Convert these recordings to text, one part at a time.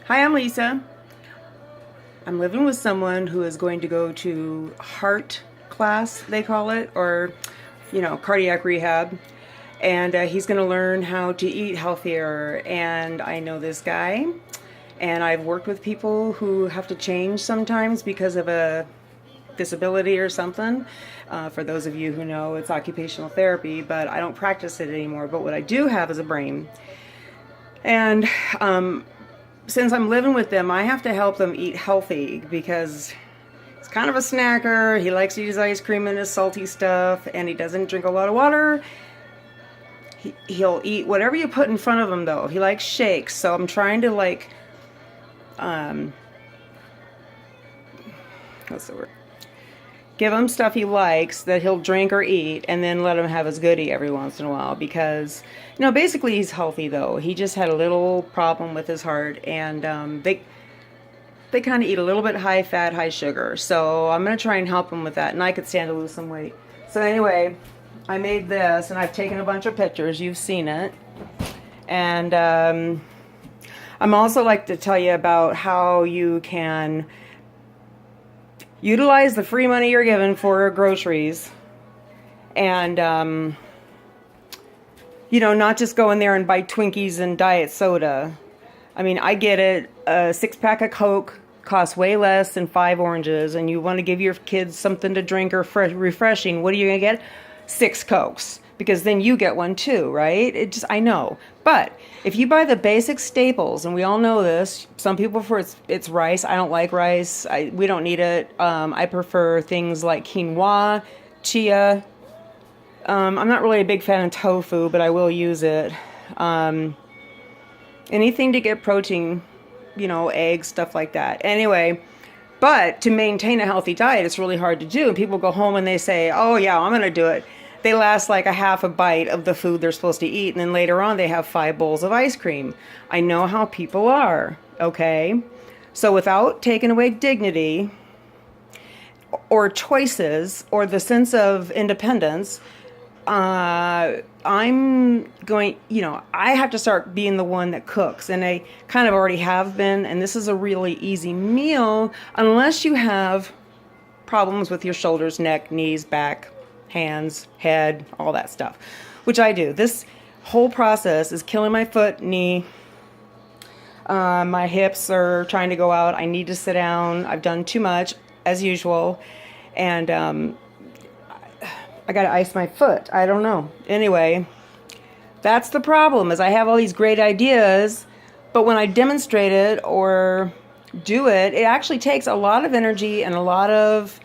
Hi, I'm Lisa. I'm living with someone who is going to go to heart class, they call it, or, cardiac rehab. And he's going to learn how to eat healthier. And I know this guy, and I've worked with people who have to change sometimes because of a disability or something. For those of you who know, it's occupational therapy, but I don't practice it anymore. But what I do have is a brain. And since I'm living with them, I have to help them eat healthy because he's kind of a snacker. He likes to use ice cream and his salty stuff, and he doesn't drink a lot of water. He'll eat whatever you put in front of him, though. He likes shakes, so I'm trying to what's the word? Give him stuff he likes that he'll drink or eat, and then let him have his goodie every once in a while because, basically he's healthy though. He just had a little problem with his heart, and they kind of eat a little bit high fat, high sugar. So I'm going to try and help him with that, and I could stand to lose some weight. So anyway, I made this, and I've taken a bunch of pictures. You've seen it. And I'm also like to tell you about how you can utilize the free money you're given for groceries, and not just go in there and buy Twinkies and diet soda. I mean, I get it. A 6-pack of Coke costs way less than 5 oranges, and you want to give your kids something to drink or refreshing. What are you going to get? 6 Cokes, because then you get one too, right? I know. But if you buy the basic staples, and we all know this, some people prefer it's rice. I don't like rice. We don't need it. I prefer things like quinoa, chia. I'm not really a big fan of tofu, but I will use it. Anything to get protein, eggs, stuff like that. Anyway, but to maintain a healthy diet, it's really hard to do. And people go home and they say, oh yeah, I'm going to do it. They last like a half a bite of the food they're supposed to eat, and then later on they have 5 bowls of ice cream. I know how people are, okay? So without taking away dignity or choices or the sense of independence, I'm going, I have to start being the one that cooks, and I kind of already have been, and this is a really easy meal unless you have problems with your shoulders, neck, knees, back, hands, head, all that stuff, which I do. This whole process is killing my foot, knee. My hips are trying to go out. I need to sit down. I've done too much, as usual, and I got to ice my foot. I don't know. Anyway, that's the problem, is I have all these great ideas, but when I demonstrate it or do it, it actually takes a lot of energy and a lot of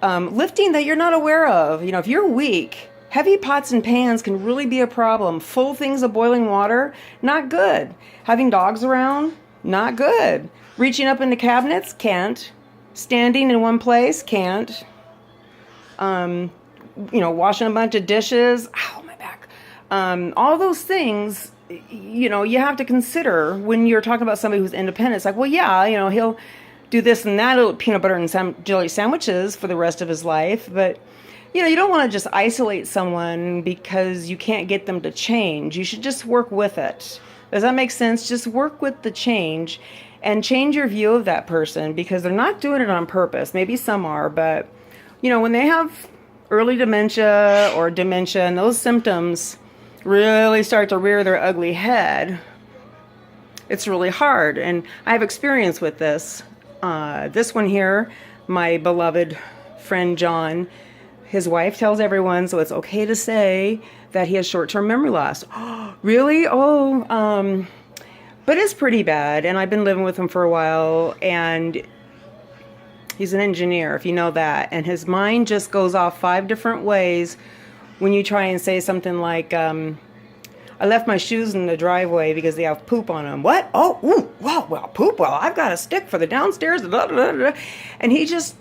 lifting that you're not aware of. If you're weak, heavy pots and pans can really be a problem. Full things of boiling water, not good. Having dogs around, not good. Reaching up into cabinets, can't. Standing in one place, can't. Washing a bunch of dishes, ow, my back. All those things, you have to consider when you're talking about somebody who's independent. It's like, well, yeah, he'll do this and that, little peanut butter and jelly sandwiches for the rest of his life. But, you don't want to just isolate someone because you can't get them to change. You should just work with it. Does that make sense? Just work with the change and change your view of that person, because they're not doing it on purpose. Maybe some are, but, when they have early dementia or dementia and those symptoms really start to rear their ugly head, it's really hard. And I have experience with this. This one here, my beloved friend John, his wife tells everyone, so it's okay to say that he has short-term memory loss. Really? Oh, but it's pretty bad. And I've been living with him for a while, and he's an engineer, if you know that. And his mind just goes off 5 different ways when you try and say something like, I left my shoes in the driveway because they have poop on them. What? Oh, ooh, wow, well, poop. Well, I've got a stick for the downstairs. Blah, blah, blah. And he just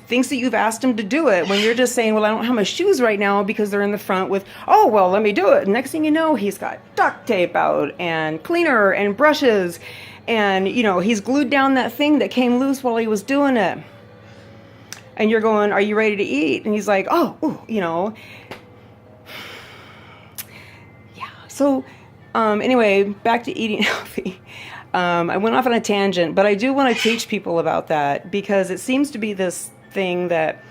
thinks that you've asked him to do it when you're just saying, well, I don't have my shoes right now because they're in the front with, oh, well, let me do it. And next thing you know, he's got duct tape out and cleaner and brushes. And, he's glued down that thing that came loose while he was doing it. And you're going, are you ready to eat? And he's like, oh, ooh, So, anyway, back to eating healthy. I went off on a tangent, but I do want to teach people about that because it seems to be this thing that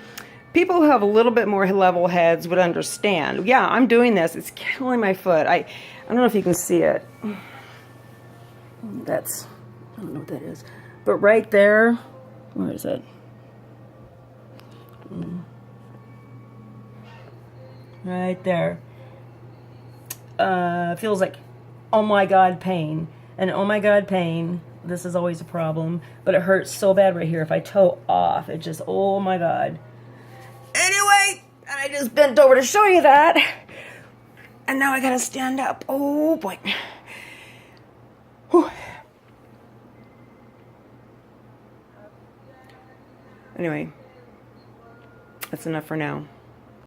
people who have a little bit more level heads would understand. Yeah, I'm doing this. It's killing my foot. I don't know if you can see it. I don't know what that is. But right there, where is it? Right there. Feels like, oh my God, pain. And oh my God, pain. This is always a problem. But it hurts so bad right here. If I toe off, it just, oh my God. Anyway, I just bent over to show you that. And now I gotta stand up. Oh boy. Whew. Anyway, that's enough for now.